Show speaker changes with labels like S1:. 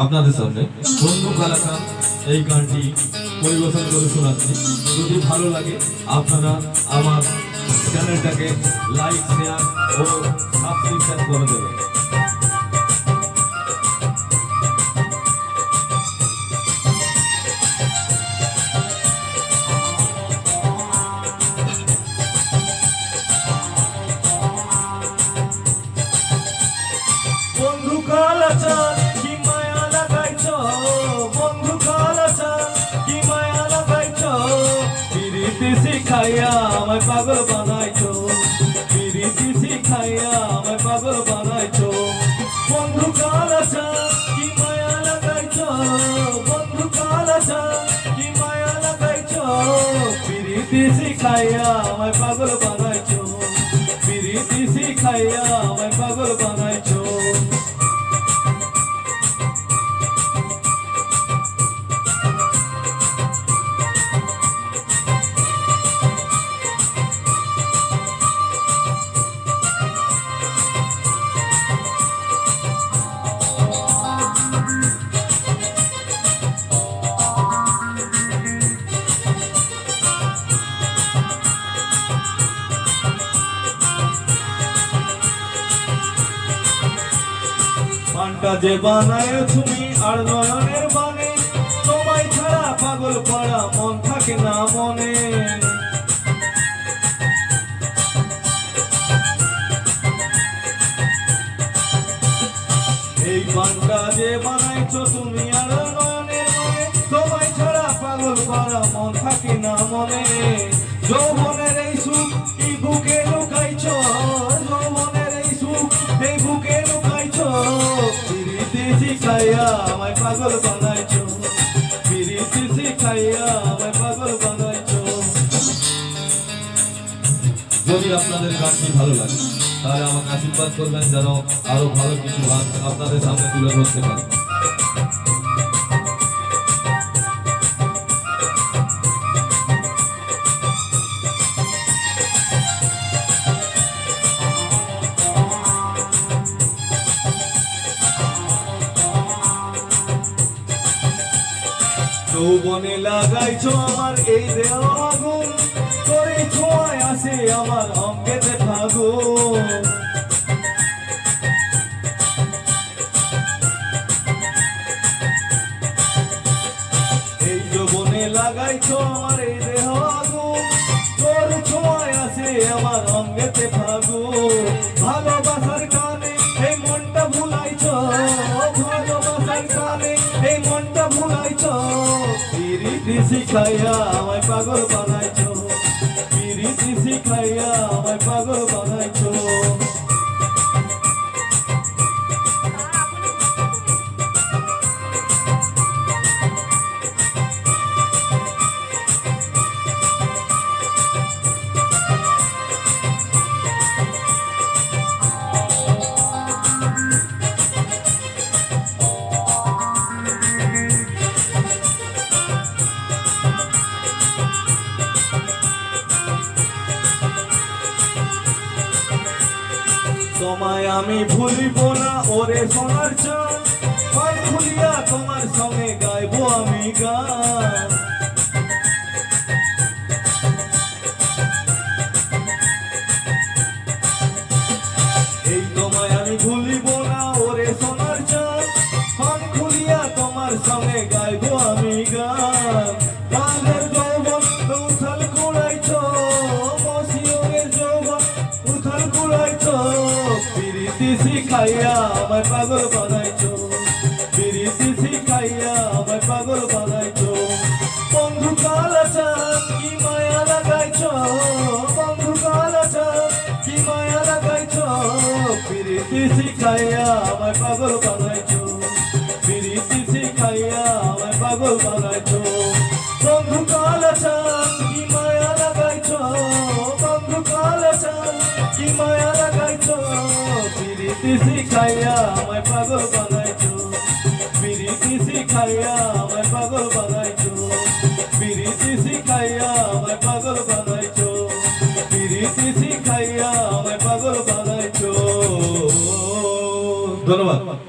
S1: আপনাদের সামনে বন্ধু কালাকান এই গানটি পরিবেশন করে শোনাচ্ছি। যদি ভালো লাগে আপনারা আমার চ্যানেলটাকে লাইক, শেয়ার ও সাবস্ক্রাইব করে দেবেন।
S2: বন্ধু কালাচান কি মায়া লাগাইছ, বন্ধু কালাচান কি মায়া লাগাইছ, পিরিতি শিখাইয়া আমায় পাগল বানাইছ, পিরিতি শিখাইয়া আমায় পাগল বানাইছ। বন্ধু কালাচান কি মায়া লাগাইছ, বন্ধু কালাচান কি মায়া লাগাইছ, পিরিতি শিখাইয়া আমায় পাগল বানাইছ, পিরিতি শিখাইয়া আমায় পাগল বানাইছ। পান্টা যে বানায় তুমি আর নয়নের বানে, তোমায় ছাড়া পাগল পাড়া মন থাকে না মনে। এই পান্টা যে বানাইছো তুমি আর নয়নের বানে, তোমায় ছাড়া পাগল পাড়া মন থাকে না মনে। যৌবনের এই সুখ কি বুকে লুকাইছো, যৌবনের এই সুখ এই বুকে লুকাইছো, পিরিতি শিখাইয়া আমায় পাগল বানাইছো, পিরিতি শিখাইয়া আমায় পাগল বানাইছো।
S1: যদি আপনাদের গানটি ভালো লাগে তাহলে আমাকে আশীর্বাদ করবেন যেন আরো ভালো কিছু গান আপনাদের সামনে তুলে ধরতে পারি।
S2: যৌবনে লাগাইছো আমার এই দেহ আগুন, করে ছোঁয়ায় আসে আমার অঙ্গেতে ফাগুন। এই যৌবনে লাগাইছো আমার এই দেহ আগুন, করে ছোঁয়ায় আসে আমার অঙ্গেতে ফাগুন। ভালোবাসার কানে এই মনটা ভুলাইছো, ভালোবাসার কানে এই মনটা ভুলাইছো, পিরিতি শিখাইয়া আমায় পাগল বানাইছো, পিরিতি শিখাইয়া আমায় পাগল বানাইছো। তোমায় আমি ভুলিব না ওরে সোনার চাঁদ, পাল খুলিয়া তোমার সঙ্গে গাইবো আমি গান। এই তোমায় আমি ভুলিব না ওরে সোনার চাঁদ, পাল খুলিয়া তোমার সঙ্গে গাইবো আমি গান। কালের যৌবন উথাল কুড়াইছো, মসিওরের যৌবন উথাল কুড়াইছো, পিরিতি শিখাইয়া আমায় পাগল বানাইছো, পিরিতি শিখাইয়া আমায় পাগল বানাইছো। বন্ধু কালাচান কি মায়া লাগাইছো, বন্ধু কালাচান কি মায়া লাগাইছো, পিরিতি শিখাইয়া আমায় পাগল বানাইছো, পিরিতি শিখাইয়া আমায় পাগল বানাইছো। বন্ধু কালাচান কি মায়া লাগাইছো, বন্ধু কালাচান কি মায়া লাগাইছো, পিরিতি শিখাইয়া আমায় পাগল বানাইছো, পিরিতি শিখাইয়া আমায় পাগল বানাইছো, পিরিতি শিখাইয়া আমায় পাগল বানাইছো, পিরিতি শিখাইয়া আমায় পাগল বানাইছো।
S1: ধন্যবাদ।